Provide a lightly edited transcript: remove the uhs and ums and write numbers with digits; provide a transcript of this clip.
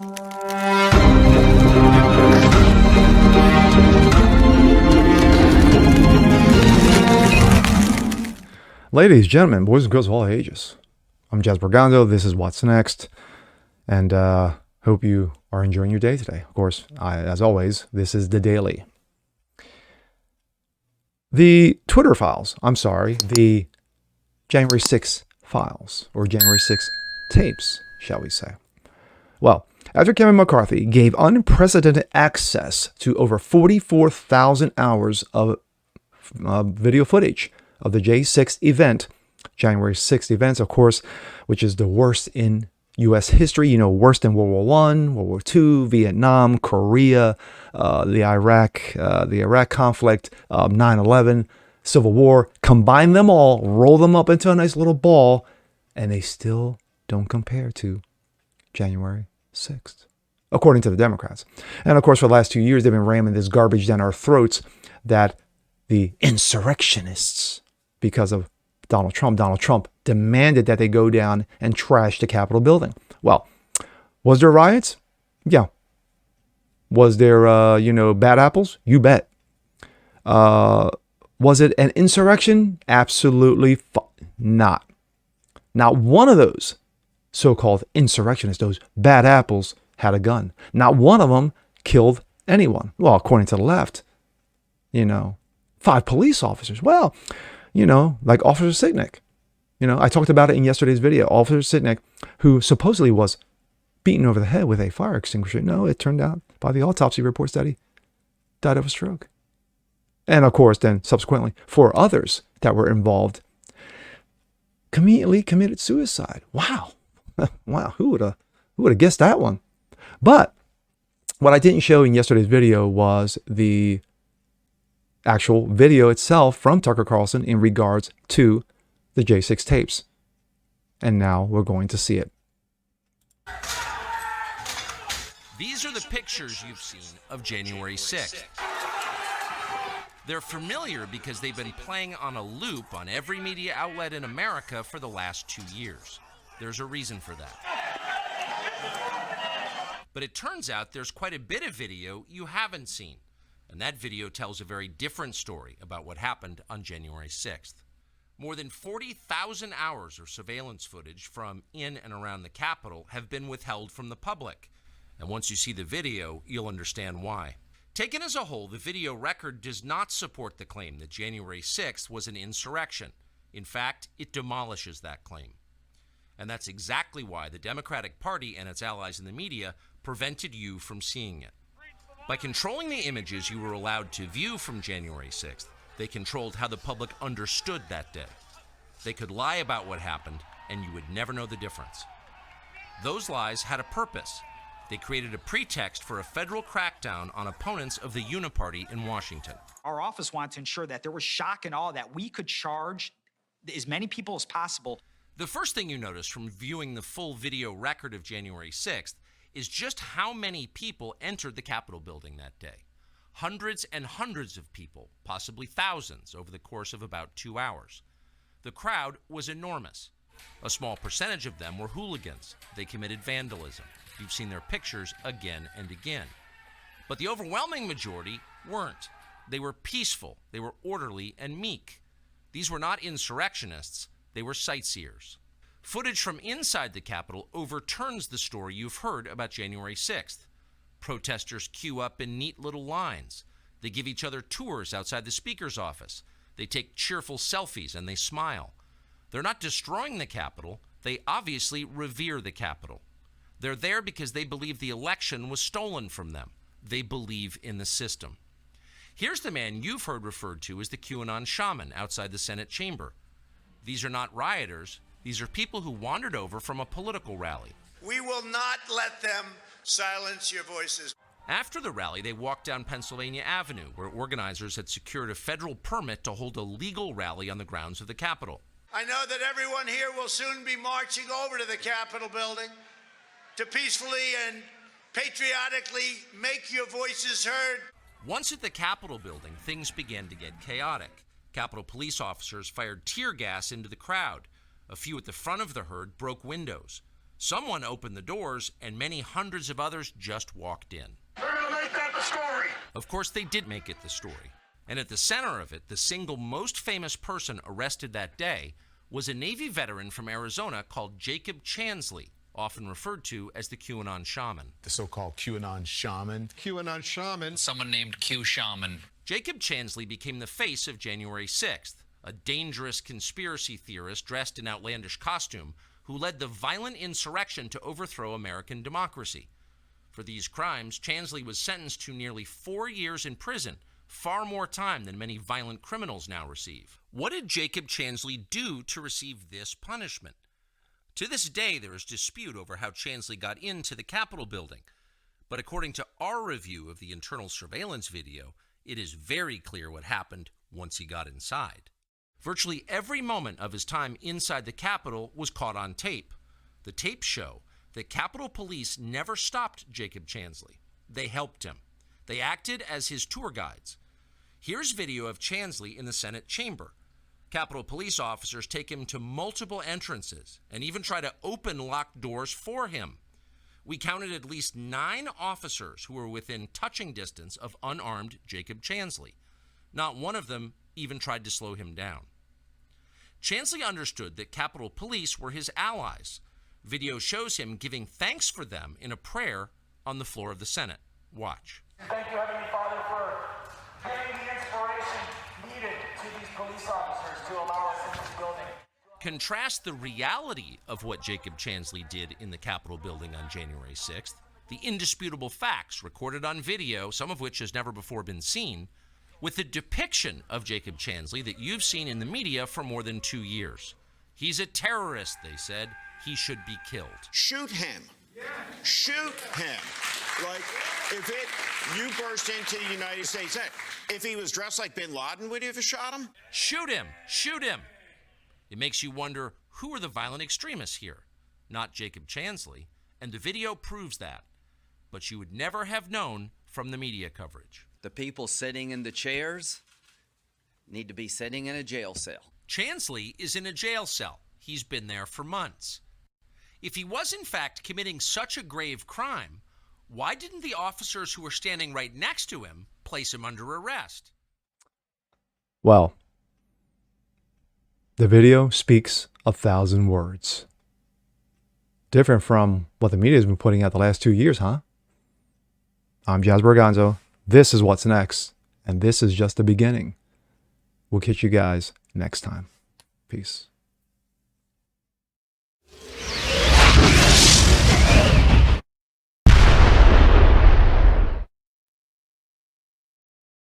Ladies, gentlemen, boys and girls of all ages, I'm Jazz Bergando. This is What's Next, and hope you are enjoying your day today. Of course, as always, this is the Daily. The Twitter files, the January 6th files, or January 6th tapes, shall we say. Well, after Kevin McCarthy gave unprecedented access to over 44,000 hours of video footage of the J6 event, January 6th events, of course, which is the worst in U.S. history, worse than World War I, World War II, Vietnam, Korea, the Iraq conflict, 9/11, Civil War. Combine them all, roll them up into a nice little ball, and they still don't compare to January 6th, according to the Democrats. And of course, for the last 2 years, they've been ramming this garbage down our throats that the insurrectionists, because of Donald Trump demanded that they go down and trash the Capitol building. Well, was there riots? Yeah. Was there, bad apples? You bet. Was it an insurrection? Absolutely not. Not one of those so-called insurrectionists, those bad apples, had a gun. Not one of them killed anyone. Well, according to the left, 5 police officers. Well, like Officer Sicknick. I talked about it in yesterday's video. Officer Sicknick, who supposedly was beaten over the head with a fire extinguisher. No, it turned out by the autopsy reports that he died of a stroke. And of course, then subsequently, 4 others that were involved immediately committed suicide. Wow. Wow. Who would have guessed that one? But what I didn't show in yesterday's video was the actual video itself from Tucker Carlson in regards to the J6 tapes. And now we're going to see it. These are the pictures you've seen of January 6th. They're familiar because they've been playing on a loop on every media outlet in America for the last 2 years. There's a reason for that. But it turns out there's quite a bit of video you haven't seen. And that video tells a very different story about what happened on January 6th. More than 40,000 hours of surveillance footage from in and around the Capitol have been withheld from the public. And once you see the video, you'll understand why. Taken as a whole, the video record does not support the claim that January 6th was an insurrection. In fact, it demolishes that claim. And that's exactly why the Democratic Party and its allies in the media prevented you from seeing it. By controlling the images you were allowed to view from January 6th, they controlled how the public understood that day. They could lie about what happened, and you would never know the difference. Those lies had a purpose. They created a pretext for a federal crackdown on opponents of the Uniparty in Washington. Our office wanted to ensure that there was shock and awe, that we could charge as many people as possible. The first thing you notice from viewing the full video record of January 6th is just how many people entered the Capitol building that day. Hundreds and hundreds of people, possibly thousands, over the course of about 2 hours. The crowd was enormous. A small percentage of them were hooligans. They committed vandalism. You've seen their pictures again and again. But the overwhelming majority weren't. They were peaceful, they were orderly and meek. These were not insurrectionists, they were sightseers. Footage from inside the Capitol overturns the story you've heard about January 6th. Protesters queue up in neat little lines. They give each other tours outside the Speaker's office. They take cheerful selfies and they smile. They're not destroying the Capitol. They obviously revere the Capitol. They're there because they believe the election was stolen from them. They believe in the system. Here's the man you've heard referred to as the QAnon shaman outside the Senate chamber. These are not rioters. These are people who wandered over from a political rally. We will not let them silence your voices. After the rally, they walked down Pennsylvania Avenue, where organizers had secured a federal permit to hold a legal rally on the grounds of the Capitol. I know that everyone here will soon be marching over to the Capitol building to peacefully and patriotically make your voices heard. Once at the Capitol building, things began to get chaotic. Capitol police officers fired tear gas into the crowd. A few at the front of the herd broke windows. Someone opened the doors, and many hundreds of others just walked in. They're going to make that the story. Of course, they did make it the story. And at the center of it, the single most famous person arrested that day was a Navy veteran from Arizona called Jacob Chansley, often referred to as the QAnon shaman. The so-called QAnon shaman. QAnon shaman. Someone named Q Shaman. Jacob Chansley became the face of January 6th, a dangerous conspiracy theorist dressed in outlandish costume who led the violent insurrection to overthrow American democracy. For these crimes, Chansley was sentenced to nearly 4 years in prison, far more time than many violent criminals now receive. What did Jacob Chansley do to receive this punishment? To this day, there is dispute over how Chansley got into the Capitol building. But according to our review of the internal surveillance video, it is very clear what happened once he got inside. Virtually every moment of his time inside the Capitol was caught on tape. The tapes show that Capitol Police never stopped Jacob Chansley. They helped him. They acted as his tour guides. Here's video of Chansley in the Senate chamber. Capitol Police officers take him to multiple entrances and even try to open locked doors for him. We counted at least 9 officers who were within touching distance of unarmed Jacob Chansley. Not one of them even tried to slow him down. Chansley understood that Capitol Police were his allies. Video shows him giving thanks for them in a prayer on the floor of the Senate. Watch. Thank you, Heavenly Father, for giving the inspiration needed to these police officers to allow us into the building. Contrast the reality of what Jacob Chansley did in the Capitol building on January 6th, the indisputable facts recorded on video, some of which has never before been seen, with the depiction of Jacob Chansley that you've seen in the media for more than 2 years. He's a terrorist, they said. He should be killed. Shoot him. Shoot him. Like, if you burst into the United States, if he was dressed like bin Laden, would you have shot him? Shoot him. Shoot him. It makes you wonder, who are the violent extremists here? Not Jacob Chansley. And the video proves that. But you would never have known from the media coverage. The people sitting in the chairs need to be sitting in a jail cell. Chansley is in a jail cell. He's been there for months. If he was in fact committing such a grave crime, why didn't the officers who were standing right next to him place him under arrest? Well, the video speaks 1,000 words. Different from what the media has been putting out the last 2 years, huh? I'm Jazz Berganzo. This is what's next, and this is just the beginning. We'll catch you guys next time. Peace.